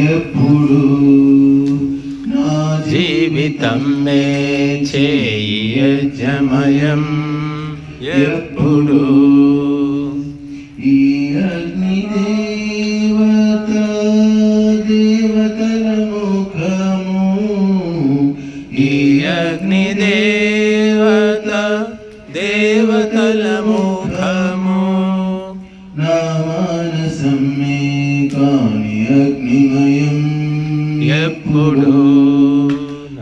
ఎప్పుడు నా జీవితం మే చేయి యజ్ఞమయం ఎప్పుడు ఈ అగ్ని దేవతల ముఖము ఈ అగ్ని దేవతల ముఖము నా మానసం మే కాని అగ్నిమయం ఎప్పుడు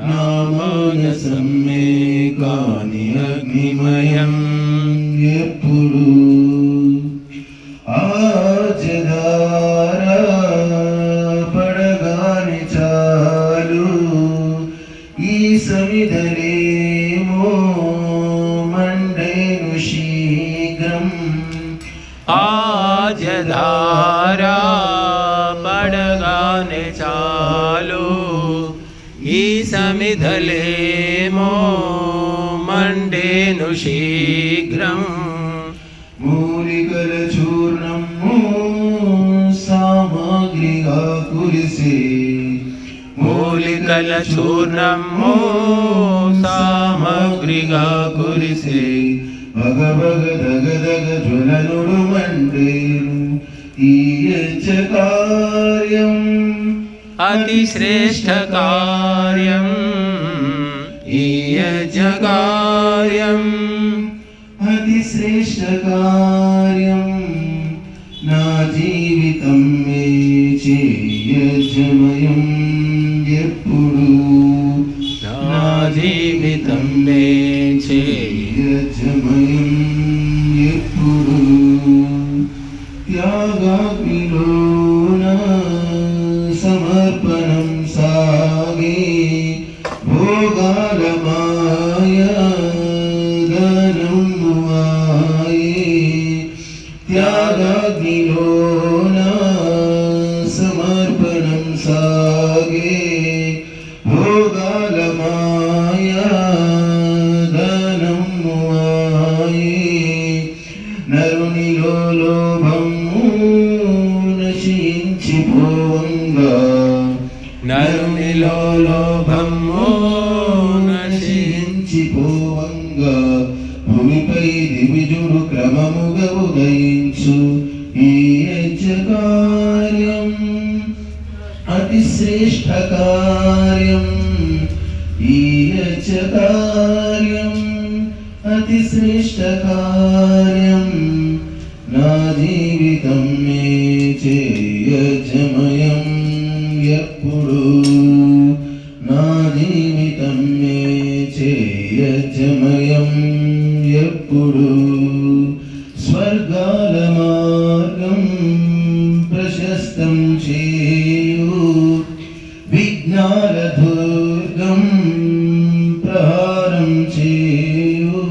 నా మానసం మే కాని అగ్నిమయం ఎప్పుడు ఆజధార పడగానే చాలు ఈ సమిధలేమో మండేను శీఘ్రం ఆజధారా పడగానే చాలు ఈ సమిధలేమో మండేను శీఘ్రం మూలికల చూర్ణము సామగ్రిగా కురిసే మూలికల చూర్ణము సామగ్రిగా కురిసే భగభగ దగదగ జ్వలనుడు మండేను ఈ కార్యం అతి శ్రేష్ఠ కార్యం ఈ కార్యం అతి శ్రేష్ఠ కార్యం నా జీవితం మే చేయజమయం ఎప్పుడు నా జీవితం మే చేయజమయం ఎప్పుడు త్యాగాగ్నిలోన సమర్పణం సాగే భోగాల మాయా త్యాగాగ్నిలోన సమర్పణం సాగే భోగాల మాయా ధనము ఆయే నరునిలో లోభము నశించిపోవంగా నరునిలో లోభము నశించిపోవంగా భూమిపై దివిజుడు క్రమముగా ఉదయించు ఈ కార్యం అతి శ్రేష్ఠ కార్యం ఈ కార్యం అతి శ్రేష్ఠ కార్యం నా జీవితం మే చేయజమయం ఎప్పుడు నా జీవితం మే చేయజమయం ఎప్పుడు స్వర్గాల మార్గం ప్రశస్తం చేయు విజ్ఞాన దుర్గం ప్రహారం చేయు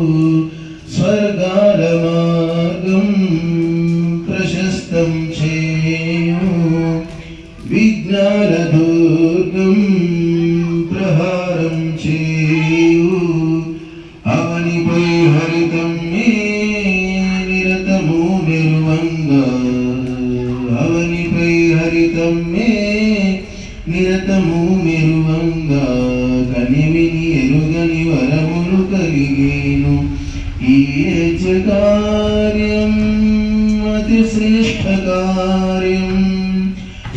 స్వర్గాల మార్గం ప్రశస్తం చేయు విజ్ఞాన దుర్గం ప్రహారం చేయు అవనిపై హరితం మే నిరతము మెరువంగా అవనిపై హరితం మే నిరతము మెరువంగా కనివిని ఎరుగని వరములు కలిగేను ఈ కార్యం అతి శ్రేష్ఠ కార్యం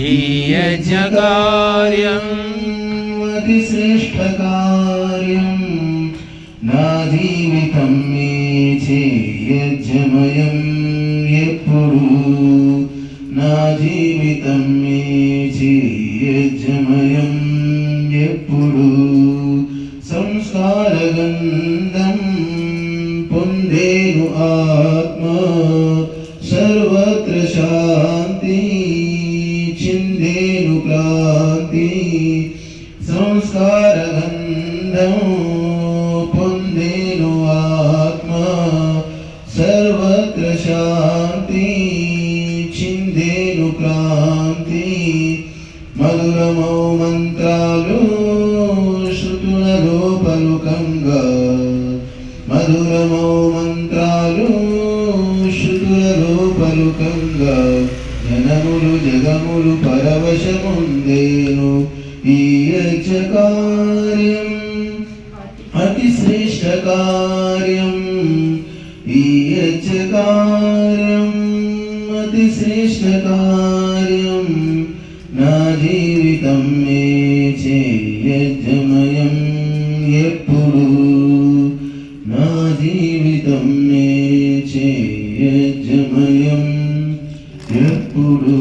ఈ కార్యం అతి శ్రేష్ఠ కార్యం నా జీవితం మే చేయజమయం ఎప్పుడు నా జీవితం మే చేయజమయం ఎప్పుడు సంస్కార గంధం పొందేను ఆత్మ సర్వత్ర శాంతి చిందేను క్రాంతి సంస్కార గంధం పొందేను ఆత్మ సర్వత్ర శాంతి చిందేను క్రాంతి మధురమౌ మంత్రాలు శృతులలో పలుకంగా మధురమౌ మంత్రాలు శృతులలో పలుకంగా జనములు జగములు పరవశముందేను ఈ యజ్ఞ కార్యం అతి శ్రేష్ట కార్యం ఈ యజ్ఞ కార్యం అతి శ్రేష్ట కార్యం నా జీవితం మే యజ్ఞమయం ఎప్పుడు నా జీవితం మే యజ్ఞమయం ఎప్పుడు